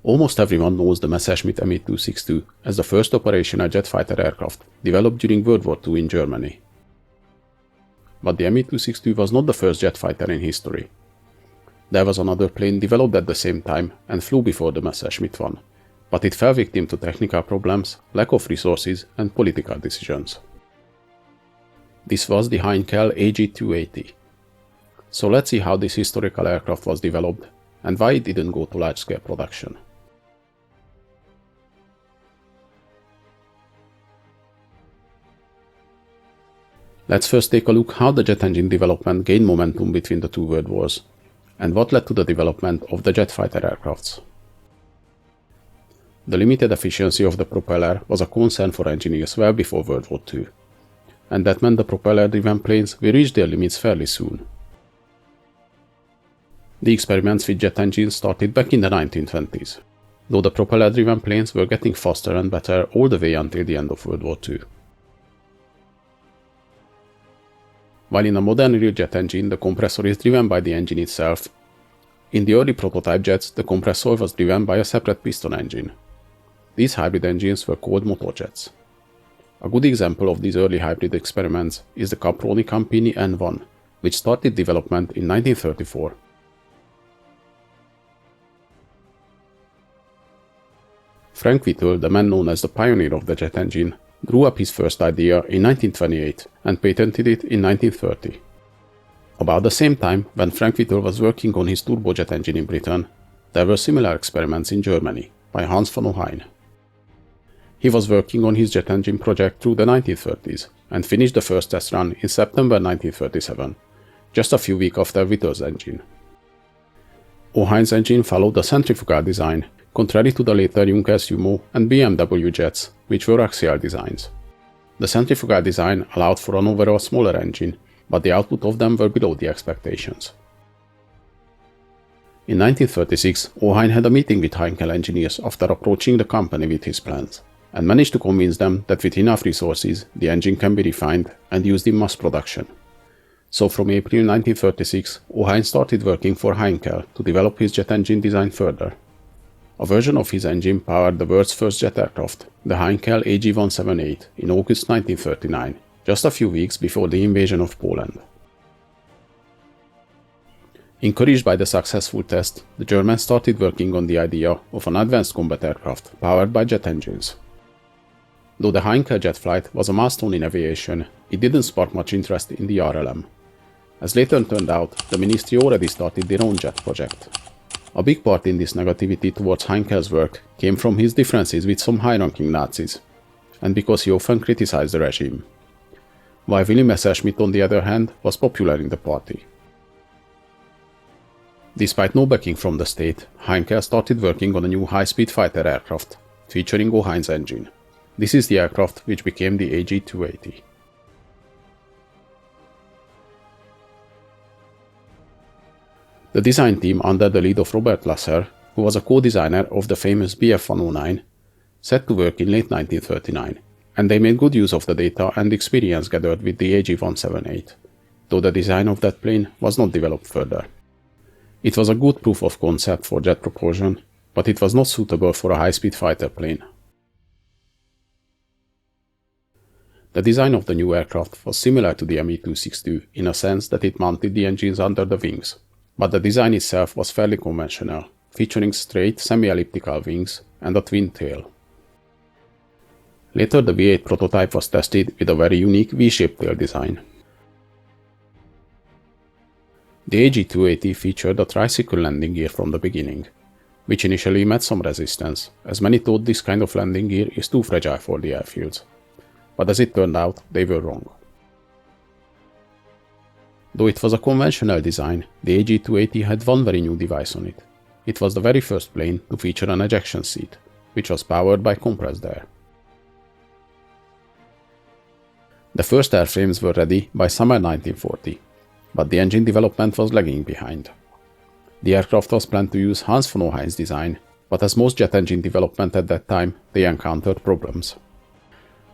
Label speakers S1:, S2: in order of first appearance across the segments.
S1: Almost everyone knows the Messerschmitt Me-262 as the first operational jet fighter aircraft developed during World War II in Germany. But the Me-262 was not the first jet fighter in history. There was another plane developed at the same time and flew before the Messerschmitt one, but it fell victim to technical problems, lack of resources, and political decisions. This was the Heinkel He-280. So let's see how this historical aircraft was developed and why it didn't go to large-scale production. Let's first take a look how the jet engine development gained momentum between the two world wars, and what led to the development of the jet fighter aircrafts. The limited efficiency of the propeller was a concern for engineers well before World War II, and that meant the propeller-driven planes will reach their limits fairly soon. The experiments with jet engines started back in the 1920s, though the propeller-driven planes were getting faster and better all the way until the end of World War II. While in a modern real jet engine the compressor is driven by the engine itself, in the early prototype jets the compressor was driven by a separate piston engine. These hybrid engines were called motorjets. A good example of these early hybrid experiments is the Caproni Campini N1, which started development in 1934. Frank Whittle, the man known as the pioneer of the jet engine, drew up his first idea in 1928 and patented it in 1930. About the same time, when Frank Whittle was working on his turbojet engine in Britain, there were similar experiments in Germany by Hans von Ohain. He was working on his jet engine project through the 1930s and finished the first test run in September 1937, just a few weeks after Whittle's engine. Ohain's engine followed a centrifugal design, contrary to the later Junkers Jumo and BMW jets, which were axial designs. The centrifugal design allowed for an overall smaller engine, but the output of them were below the expectations. In 1936, Ohain had a meeting with Heinkel engineers after approaching the company with his plans, and managed to convince them that with enough resources, the engine can be refined and used in mass production. So from April 1936, Ohain started working for Heinkel to develop his jet engine design further. A version of his engine powered the world's first jet aircraft, the Heinkel AG-178, in August 1939, just a few weeks before the invasion of Poland. Encouraged by the successful test, the Germans started working on the idea of an advanced combat aircraft powered by jet engines. Though the Heinkel jet flight was a milestone in aviation, it didn't spark much interest in the RLM. As later turned out, the ministry already started their own jet project. A big part in this negativity towards Heinkel's work came from his differences with some high-ranking Nazis, and because he often criticized the regime. While Willy Messerschmitt, on the other hand, was popular in the party. Despite no backing from the state, Heinkel started working on a new high-speed fighter aircraft, featuring Ohain's engine. This is the aircraft which became the AG-280. The design team under the lead of Robert Lasser, who was a co-designer of the famous Bf-109, set to work in late 1939, and they made good use of the data and experience gathered with the AG-178, though the design of that plane was not developed further. It was a good proof of concept for jet propulsion, but it was not suitable for a high-speed fighter plane. The design of the new aircraft was similar to the Me-262 in a sense that it mounted the engines under the wings, but the design itself was fairly conventional, featuring straight semi-elliptical wings and a twin tail. Later the V8 prototype was tested with a very unique V-shaped tail design. The AG-280 featured a tricycle landing gear from the beginning, which initially met some resistance, as many thought this kind of landing gear is too fragile for the airfields. But as it turned out, they were wrong. Though it was a conventional design, the AG-280 had one very new device on it. It was the very first plane to feature an ejection seat, which was powered by compressed air. The first airframes were ready by summer 1940, but the engine development was lagging behind. The aircraft was planned to use Hans von Ohain's design, but as most jet engine development at that time, they encountered problems.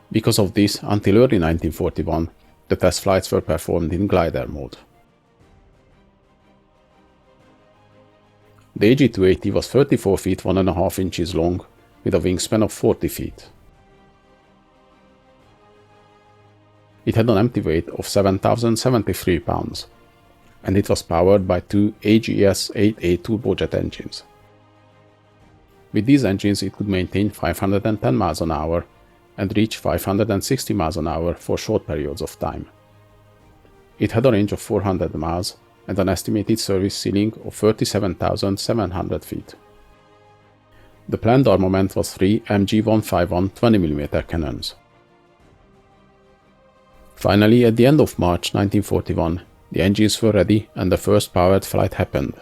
S1: Because of this, until early 1941, the test flights were performed in glider mode. The AG-280 was 34 feet 1.5 inches long, with a wingspan of 40 feet. It had an empty weight of 7,073 pounds, and it was powered by two AGS-8A turbojet engines. With these engines it could maintain 510 miles an hour and reach 560 miles an hour for short periods of time. It had a range of 400 miles and an estimated service ceiling of 37,700 feet. The planned armament was 3 MG-151 20mm cannons. Finally, at the end of March 1941, the engines were ready and the first powered flight happened.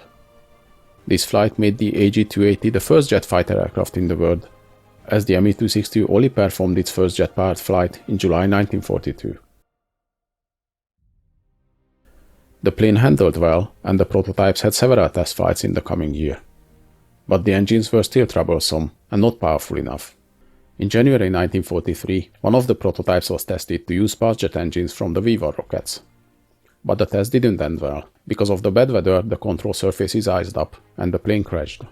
S1: This flight made the AG-280 the first jet fighter aircraft in the world, as the Me-262 only performed its first jet-powered flight in July 1942. The plane handled well, and the prototypes had several test flights in the coming year. But the engines were still troublesome and not powerful enough. In January 1943, one of the prototypes was tested to use fast jet engines from the WWII rockets. But the test didn't end well. Because of the bad weather, the control surfaces iced up and the plane crashed.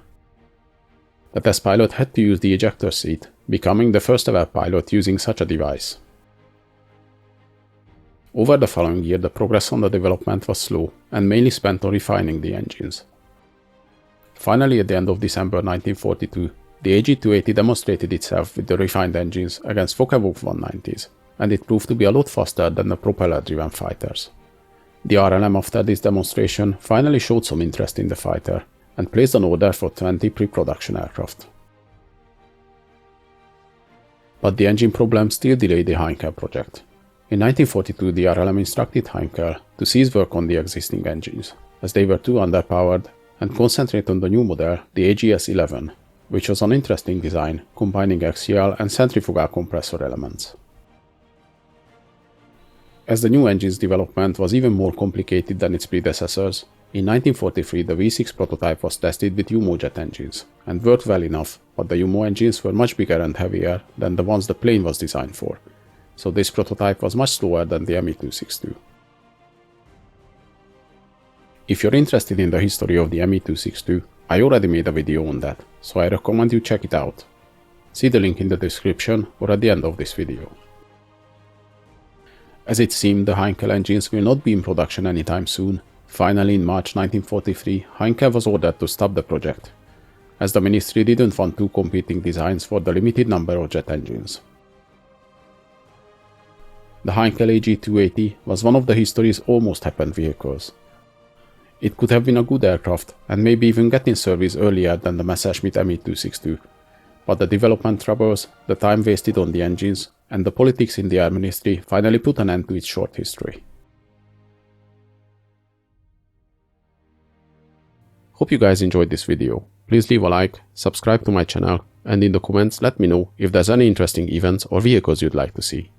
S1: The test pilot had to use the ejector seat, becoming the first ever pilot using such a device. Over the following year, the progress on the development was slow and mainly spent on refining the engines. Finally, at the end of December 1942, the AG-280 demonstrated itself with the refined engines against Focke-Wulf 190s, and it proved to be a lot faster than the propeller-driven fighters. The RLM after this demonstration finally showed some interest in the fighter and placed an order for 20 pre-production aircraft. But the engine problem still delayed the Heinkel project. In 1942, the RLM instructed Heinkel to cease work on the existing engines, as they were too underpowered, and concentrate on the new model, the AGS-11, which was an interesting design, combining axial and centrifugal compressor elements. As the new engine's development was even more complicated than its predecessors, in 1943 the V6 prototype was tested with UMO jet engines, and worked well enough, but the UMO engines were much bigger and heavier than the ones the plane was designed for, so this prototype was much slower than the Me-262. If you're interested in the history of the Me-262, I already made a video on that, so I recommend you check it out. See the link in the description or at the end of this video. As it seemed the Heinkel engines will not be in production anytime soon, finally in March 1943 Heinkel was ordered to stop the project, as the ministry didn't want two competing designs for the limited number of jet engines. The Heinkel AG-280 was one of the history's almost happened vehicles. It could have been a good aircraft and maybe even get in service earlier than the Messerschmitt Me-262, but the development troubles, the time wasted on the engines, and the politics in the Air Ministry finally put an end to its short history. Hope you guys enjoyed this video. Please leave a like, subscribe to my channel, and in the comments let me know if there's any interesting events or vehicles you'd like to see.